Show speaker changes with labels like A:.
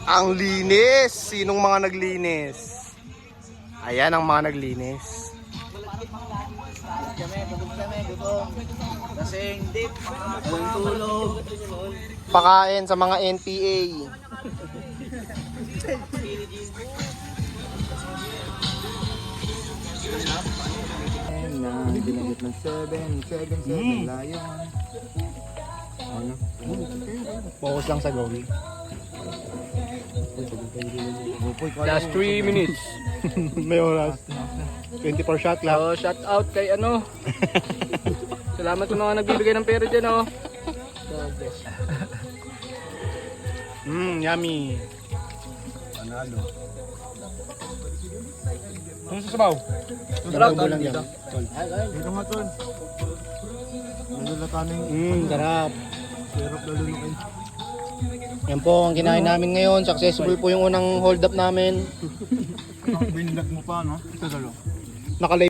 A: Ang linis! Sinong mga naglinis? Ayan ang mga naglinis.
B: Kasing dip, walang tulog.
A: Pakain sa mga NPA.
B: Ginamit ng 7 layon.
A: Focus lang sa going.
C: Last 3 minutes.
A: May oras. 24 shot clock.
C: So, shout out kay ano. Salamat sa mga nagbibigay ng pera dyan, oh.
A: Yummy.
B: Panalo.
A: Ano sa sabaw?
C: Sarap.
A: Lang yan.
B: Dito nga tol. Nalulata na yung
A: Sarap.
B: syrup lalo na kayo.
A: Yan po ang kinain namin ngayon. Successful po yung unang hold up namin.
B: Binlag mo pa no? Ito dalo.
A: Nakalay